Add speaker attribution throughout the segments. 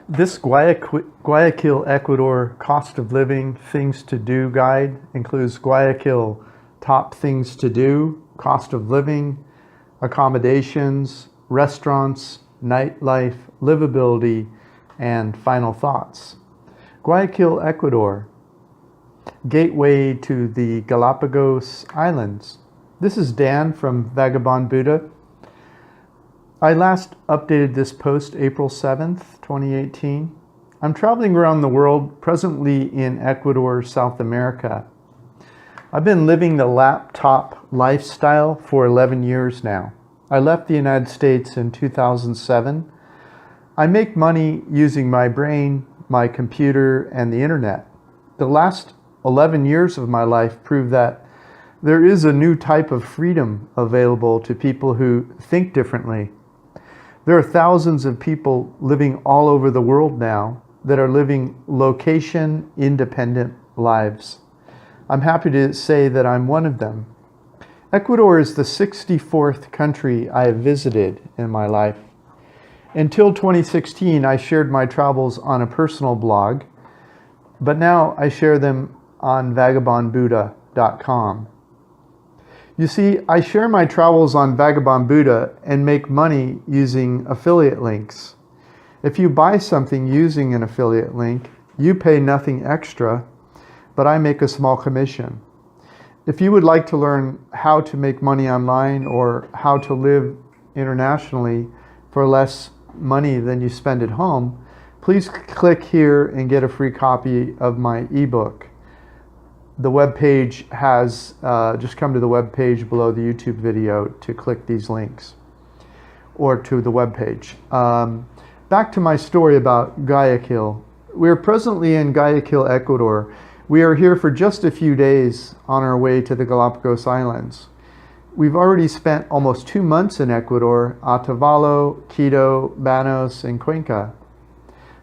Speaker 1: This Guayaquil, Ecuador cost of living things to do guide includes Guayaquil top things to do, cost of living, accommodations, restaurants, nightlife, livability, and final thoughts. Guayaquil, Ecuador, gateway to the Galapagos Islands. This is Dan from Vagabond Buddha. I last updated this post April 7th, 2018. I'm traveling around the world, presently in Ecuador, South America. I've been living the laptop lifestyle for 11 years now. I left the United States in 2007. I make money using my brain, my computer, and the internet. The last 11 years of my life prove that there is a new type of freedom available to people who think differently. There are thousands of people living all over the world now that are living location-independent lives. I'm happy to say that I'm one of them. Ecuador is the 64th country I have visited in my life. Until 2016, I shared my travels on a personal blog, but now I share them on vagabondbuddha.com. You see, I share my travels on Vagabond Buddha and make money using affiliate links. If you buy something using an affiliate link, you pay nothing extra, but I make a small commission. If you would like to learn how to make money online or how to live internationally for less money than you spend at home, please click here and get a free copy of my ebook. The web page has, just come to the web page below the YouTube video to click these links, or to the web page. Back to my story about Guayaquil. We are presently in Guayaquil, Ecuador. We are here for just a few days on our way to the Galapagos Islands. We've already spent almost 2 months in Ecuador, Otavalo, Quito, Banos, and Cuenca.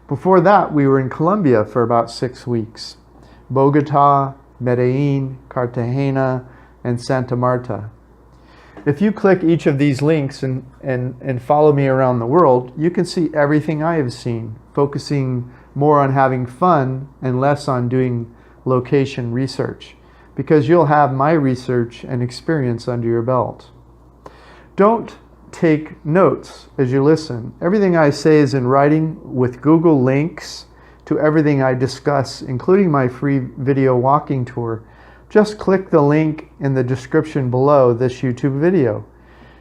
Speaker 1: Before that, we were in Colombia for about 6 weeks. Bogota, Medellin, Cartagena, and Santa Marta. If you click each of these links and follow me around the world, you can see everything I have seen, focusing more on having fun and less on doing location research, because you'll have my research and experience under your belt. Don't take notes as you listen. Everything I say is in writing with Google links to everything I discuss, including my free video walking tour. Just click the link in the description below this YouTube video.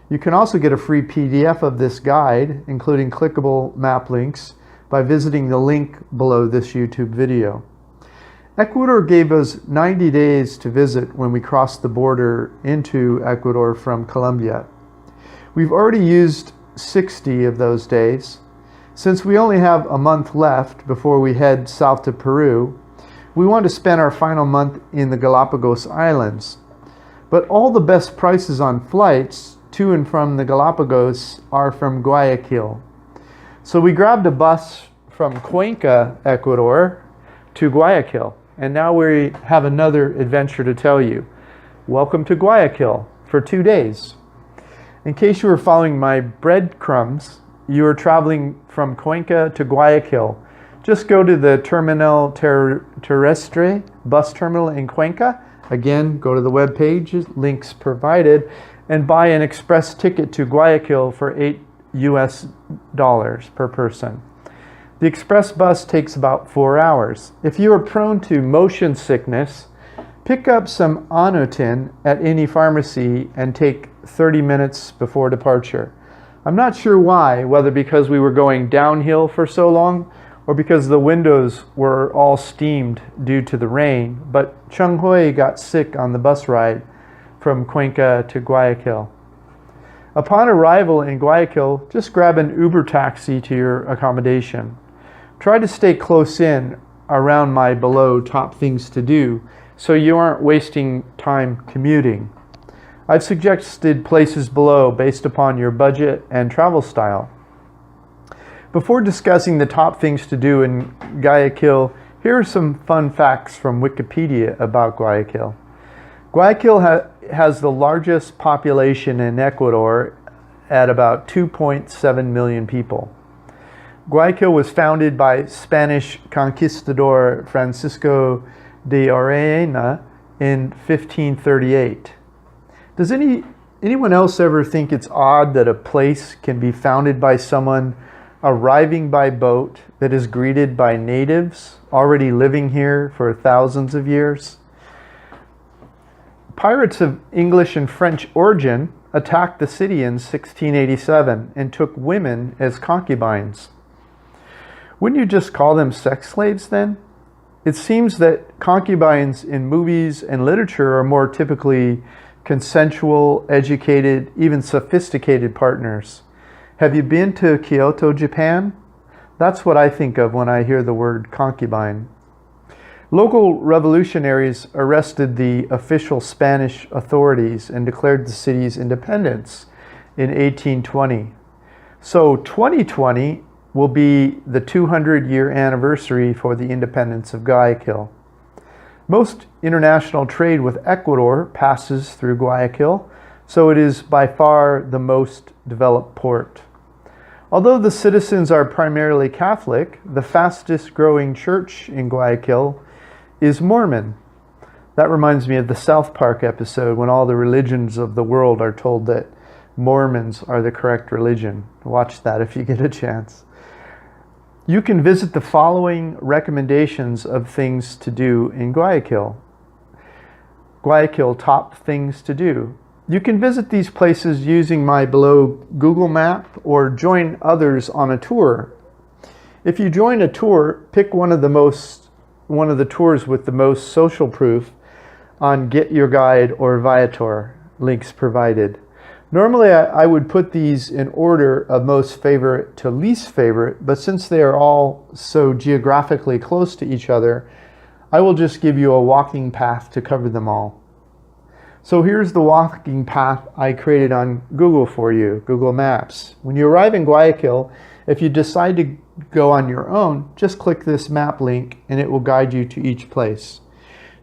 Speaker 1: You can also get a free PDF of this guide, including clickable map links, by visiting the link below this YouTube video. Ecuador gave us 90 days to visit when we crossed the border into Ecuador from Colombia. We've already used 60 of those days. Since we only have a month left before we head south to Peru, we want to spend our final month in the Galapagos Islands. But all the best prices on flights to and from the Galapagos are from Guayaquil. So we grabbed a bus from Cuenca, Ecuador, to Guayaquil. And now we have another adventure to tell you. Welcome to Guayaquil for 2 days. In case you were following my breadcrumbs, you are traveling from Cuenca to Guayaquil. Just go to the Terminal Terrestre bus terminal in Cuenca. Again, go to the web page, links provided, and buy an express ticket to Guayaquil for $8 per person. The express bus takes about 4 hours. If you are prone to motion sickness, pick up some Onotin at any pharmacy and take 30 minutes before departure. I'm not sure why, whether because we were going downhill for so long or because the windows were all steamed due to the rain, but Chung Hui got sick on the bus ride from Cuenca to Guayaquil. Upon arrival in Guayaquil, just grab an Uber taxi to your accommodation. Try to stay close in around my below top things to do so you aren't wasting time commuting. I've suggested places below based upon your budget and travel style. Before discussing the top things to do in Guayaquil, here are some fun facts from Wikipedia about Guayaquil. Guayaquil has the largest population in Ecuador at about 2.7 million people. Guayaquil was founded by Spanish conquistador Francisco de Orellana in 1538. Does anyone else ever think it's odd that a place can be founded by someone arriving by boat that is greeted by natives already living here for thousands of years? Pirates of English and French origin attacked the city in 1687 and took women as concubines. Wouldn't you just call them sex slaves then? It seems that concubines in movies and literature are more typically consensual, educated, even sophisticated partners. Have you been to Kyoto, Japan? That's what I think of when I hear the word concubine. Local revolutionaries arrested the official Spanish authorities and declared the city's independence in 1820. So 2020 will be the 200-year anniversary for the independence of Guayaquil. Most international trade with Ecuador passes through Guayaquil, so it is by far the most developed port. Although the citizens are primarily Catholic, the fastest growing church in Guayaquil is Mormon. That reminds me of the South Park episode when all the religions of the world are told that Mormons are the correct religion. Watch that if you get a chance. You can visit the following recommendations of things to do in Guayaquil. Guayaquil top things to do. You can visit these places using my below Google map or join others on a tour. If you join a tour, pick one of the tours with the most social proof on Get Your Guide or Viator, links provided. Normally I would put these in order of most favorite to least favorite, but since they are all so geographically close to each other, I will just give you a walking path to cover them all. So here's the walking path I created on Google for you, Google Maps. When you arrive in Guayaquil, if you decide to go on your own, just click this map link and it will guide you to each place.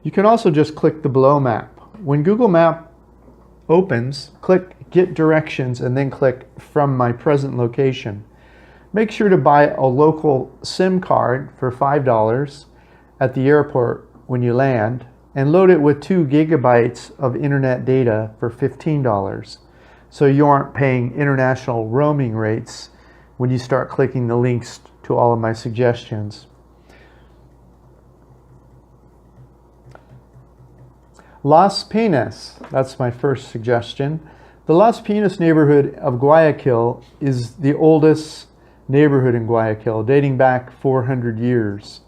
Speaker 1: You can also just click the below map. When Google Map opens, click Get Directions and then click From My Present Location. Make sure to buy a local SIM card for $5 at the airport when you land and load it with 2 gigabytes of internet data for $15, so you aren't paying international roaming rates when you start clicking the links to all of my suggestions. Las Piñas, that's my first suggestion. The Las Piñas neighborhood of Guayaquil is the oldest neighborhood in Guayaquil, dating back 400 years.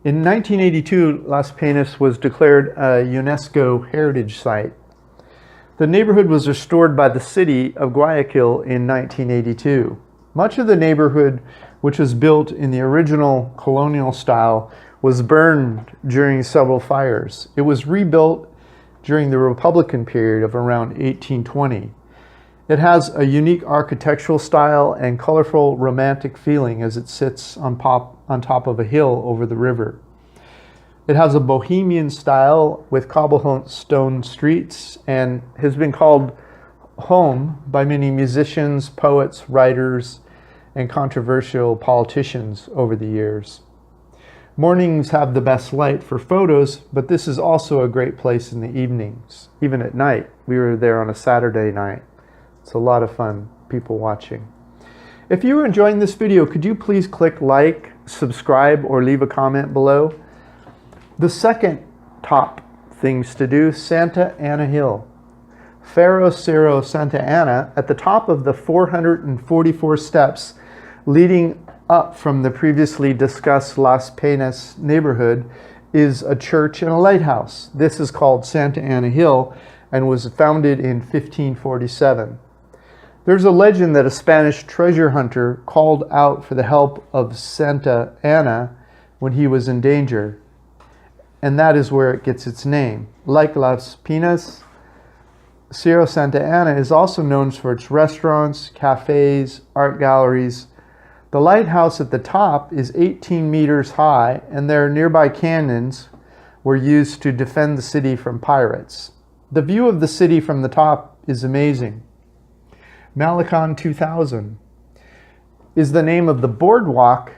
Speaker 1: In 1982, Las Piñas was declared a UNESCO Heritage Site. The neighborhood was restored by the city of Guayaquil in 1982. Much of the neighborhood, which was built in the original colonial style, was burned during several fires. It was rebuilt during the Republican period of around 1820. It has a unique architectural style and colorful romantic feeling as it sits on top of a hill over the river. It has a bohemian style with cobblestone streets and has been called home by many musicians, poets, writers, and controversial politicians over the years. Mornings have the best light for photos, but this is also a great place in the evenings, even at night. We were there on a Saturday night. It's a lot of fun, people watching. If you are enjoying this video, could you please click like, subscribe, or leave a comment below? The second top things to do, Santa Ana Hill. Faro Cerro Santa Ana, at the top of the 444 steps leading up from the previously discussed Las Piñas neighborhood, is a church and a lighthouse. This is called Santa Ana Hill and was founded in 1547. There's a legend that a Spanish treasure hunter called out for the help of Santa Ana when he was in danger, and that is where it gets its name. Like Las Piñas, Cerro Santa Ana is also known for its restaurants, cafes, art galleries. The lighthouse at the top is 18 meters high, and their nearby cannons were used to defend the city from pirates. The view of the city from the top is amazing. Malecon 2000. is the name of the boardwalk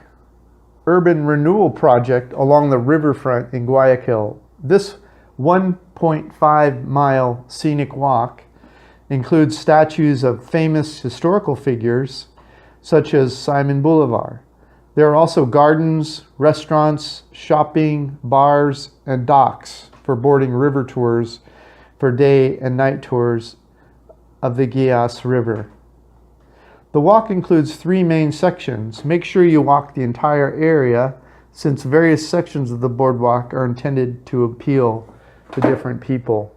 Speaker 1: urban renewal project along the riverfront in Guayaquil. This 1.5-mile scenic walk includes statues of famous historical figures such as Simon Bolivar. There are also gardens, restaurants, shopping, bars, and docks for boarding river tours for day and night tours of the Guayas River. The walk includes 3 main sections. Make sure you walk the entire area since various sections of the boardwalk are intended to appeal to different people.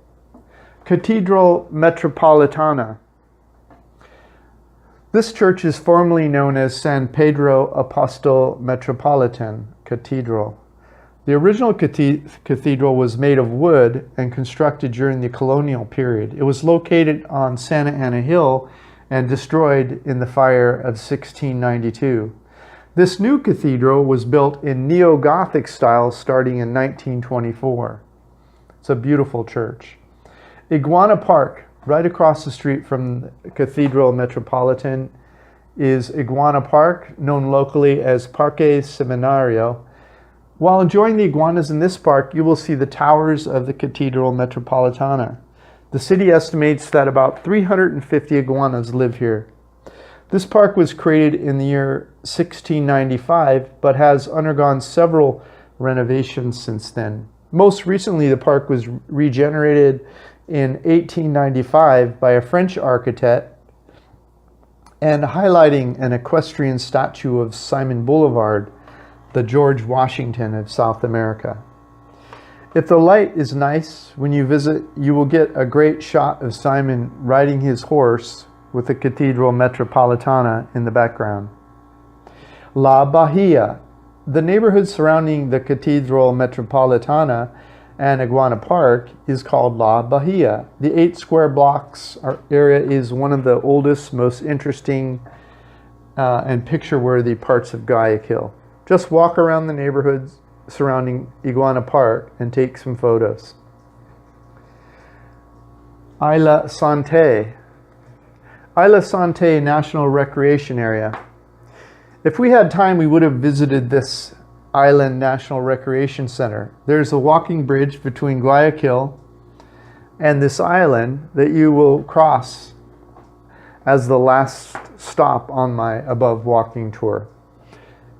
Speaker 1: Cathedral Metropolitana. This church is formerly known as San Pedro Apostol Metropolitan Cathedral. The original cathedral was made of wood and constructed during the colonial period. It was located on Santa Ana Hill and destroyed in the fire of 1692. This new cathedral was built in neo-Gothic style starting in 1924. It's a beautiful church. Iguana Park, right across the street from Cathedral Metropolitan, is Iguana Park, known locally as Parque Seminario. While enjoying the iguanas in this park, you will see the towers of the Cathedral Metropolitana. The city estimates that about 350 iguanas live here. This park was created in the year 1695, but has undergone several renovations since then. Most recently, the park was regenerated in 1895 by a French architect and highlighting an equestrian statue of Simon Bolivar, the George Washington of South America. If the light is nice when you visit, you will get a great shot of Simon riding his horse with the Cathedral Metropolitana in the background. La Bahia. The neighborhood surrounding the Cathedral Metropolitana and Iguana Park is called La Bahia. The 8 square blocks area is one of the oldest, most interesting and picture-worthy parts of Guayaquil. Just walk around the neighborhoods surrounding Iguana Park and take some photos. Isla Sante. Isla Sante National Recreation Area. If we had time, we would have visited this Island National Recreation Center. There's a walking bridge between Guayaquil and this island that you will cross as the last stop on my above walking tour.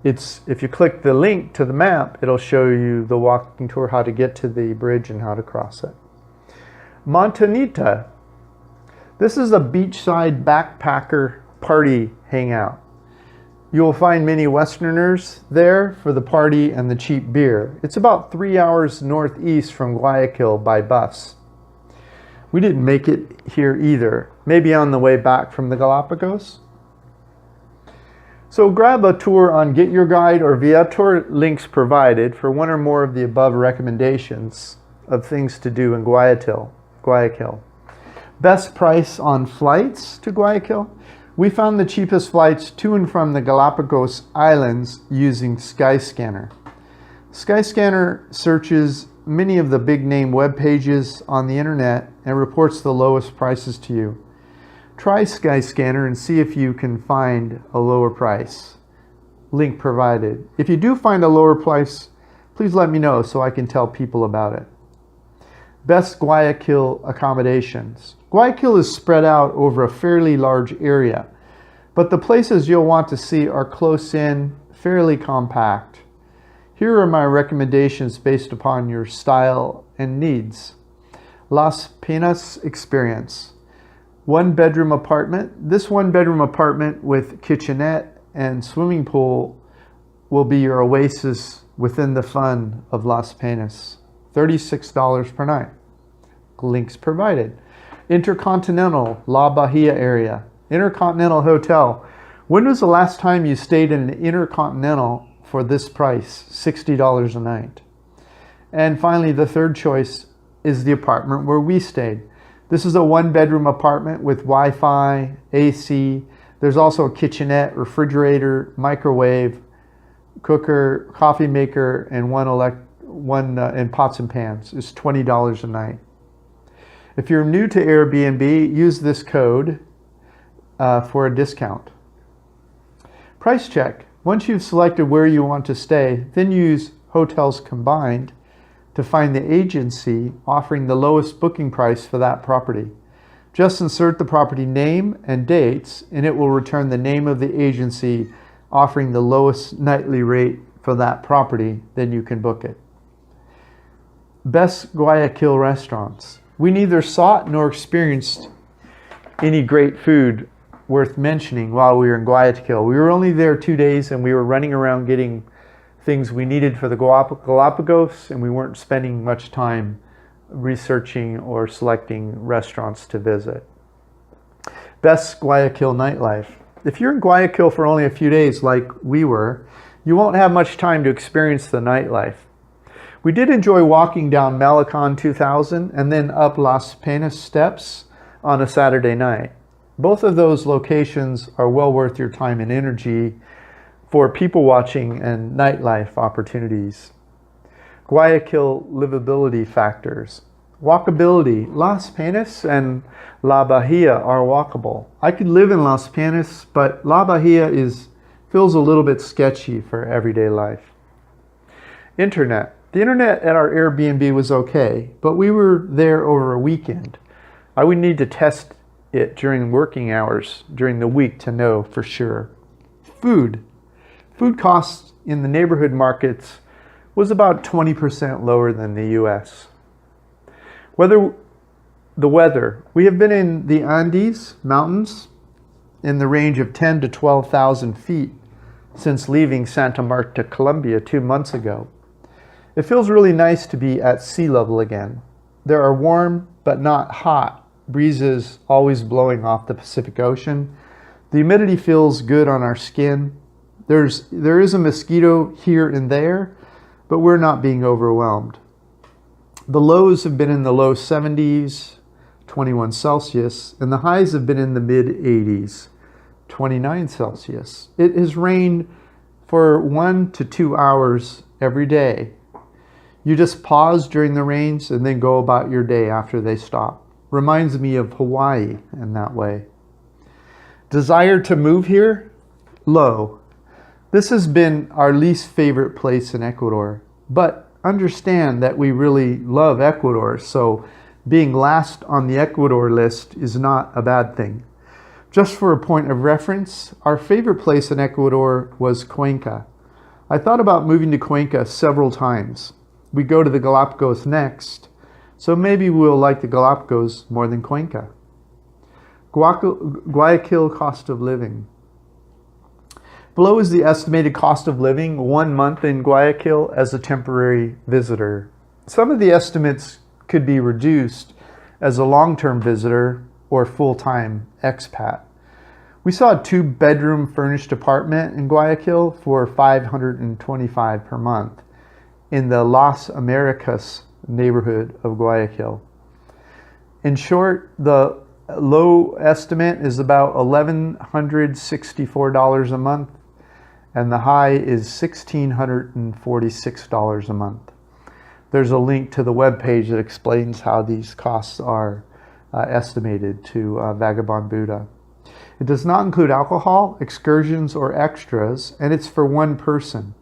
Speaker 1: If you click the link to the map, it'll show you the walking tour, how to get to the bridge and how to cross it. Montanita. This is a beachside backpacker party hangout. You will find many Westerners there for the party and the cheap beer. It's about 3 hours northeast from Guayaquil by bus. We didn't make it here either. Maybe on the way back from the Galapagos. So grab a tour on Get Your Guide or Viator, links provided for one or more of the above recommendations of things to do in Guayaquil. Best price on flights to Guayaquil. We found the cheapest flights to and from the Galapagos Islands using Skyscanner. Skyscanner searches many of the big name web pages on the internet and reports the lowest prices to you. Try Skyscanner and see if you can find a lower price. Link provided. If you do find a lower price, please let me know so I can tell people about it. Best Guayaquil accommodations. Guayaquil is spread out over a fairly large area, but the places you'll want to see are close in, fairly compact. Here are my recommendations based upon your style and needs. Las Peñas experience. 1-bedroom apartment. This 1-bedroom apartment with kitchenette and swimming pool will be your oasis within the fun of Las Peñas. $36 per night. Links provided. Intercontinental, La Bahia area. Intercontinental Hotel. When was the last time you stayed in an Intercontinental for this price? $60 a night. And finally, the third choice is the apartment where we stayed. This is a 1-bedroom apartment with Wi-Fi, AC. There's also a kitchenette, refrigerator, microwave, cooker, coffee maker, and and pots and pans. It's $20 a night. If you're new to Airbnb, use this code for a discount. Price check. Once you've selected where you want to stay, then use hotels combined to find the agency offering the lowest booking price for that property. Just insert the property name and dates, and it will return the name of the agency offering the lowest nightly rate for that property. Then you can book it. Best Guayaquil restaurants. We neither sought nor experienced any great food worth mentioning while we were in Guayaquil. We were only there 2 days, and we were running around getting things we needed for the Galapagos, and we weren't spending much time researching or selecting restaurants to visit. Best Guayaquil nightlife. If you're in Guayaquil for only a few days like we were, you won't have much time to experience the nightlife. We did enjoy walking down Malecon 2000 and then up Las Peñas steps on a Saturday night. Both of those locations are well worth your time and energy for people watching and nightlife opportunities. Guayaquil livability factors. Walkability. Las Peñas and La Bahia are walkable. I could live in Las Peñas, but La Bahia feels a little bit sketchy for everyday life. Internet. The internet at our Airbnb was okay, but we were there over a weekend. I would need to test it during working hours during the week to know for sure. Food. Food costs in the neighborhood markets was about 20% lower than the US. The weather. We have been in the Andes Mountains in the range of 10 to 12,000 feet since leaving Santa Marta, Colombia 2 months ago. It feels really nice to be at sea level again. There are warm but not hot breezes always blowing off the Pacific Ocean. The humidity feels good on our skin. There is a mosquito here and there, but we're not being overwhelmed. The lows have been in the low 70s, 21 Celsius, and the highs have been in the mid 80s, 29 Celsius. It has rained for 1 to 2 hours every day. You just pause during the rains and then go about your day after they stop. Reminds me of Hawaii in that way. Desire to move here? Low. This has been our least favorite place in Ecuador, but understand that we really love Ecuador, so being last on the Ecuador list is not a bad thing. Just for a point of reference, our favorite place in Ecuador was Cuenca. I thought about moving to Cuenca several times. We go to the Galapagos next, so maybe we'll like the Galapagos more than Cuenca. Guayaquil cost of living. Below is the estimated cost of living 1 month in Guayaquil as a temporary visitor. Some of the estimates could be reduced as a long-term visitor or full-time expat. We saw a 2-bedroom furnished apartment in Guayaquil for $525 per month in the Las Americas neighborhood of Guayaquil. In short, the low estimate is about $1,164 a month, and the high is $1,646 a month. There's a link to the webpage that explains how these costs are estimated to Vagabond Buddha. It does not include alcohol, excursions, or extras, and it's for one person.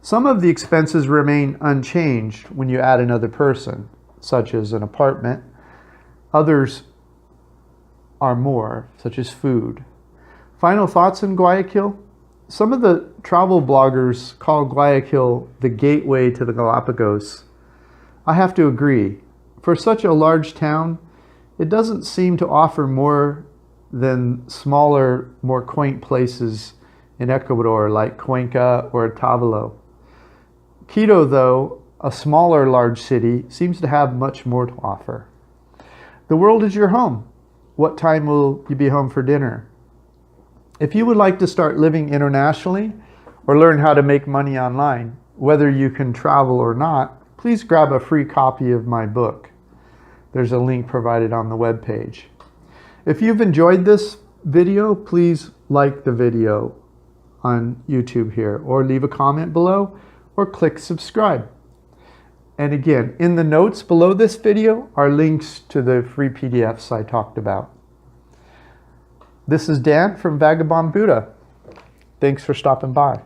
Speaker 1: Some of the expenses remain unchanged when you add another person, such as an apartment. Others are more, such as food. Final thoughts on Guayaquil? Some of the travel bloggers call Guayaquil the gateway to the Galapagos. I have to agree. For such a large town, it doesn't seem to offer more than smaller, more quaint places in Ecuador like Cuenca or Otavalo. Quito, though, a smaller large city, seems to have much more to offer. The world is your home. What time will you be home for dinner? If you would like to start living internationally or learn how to make money online, whether you can travel or not, please grab a free copy of my book. There's a link provided on the webpage. If you've enjoyed this video, please like the video on YouTube here, or leave a comment below, or click subscribe. And again, in the notes below this video are links to the free PDFs I talked about. This is Dan from Vagabond Buddha. Thanks for stopping by.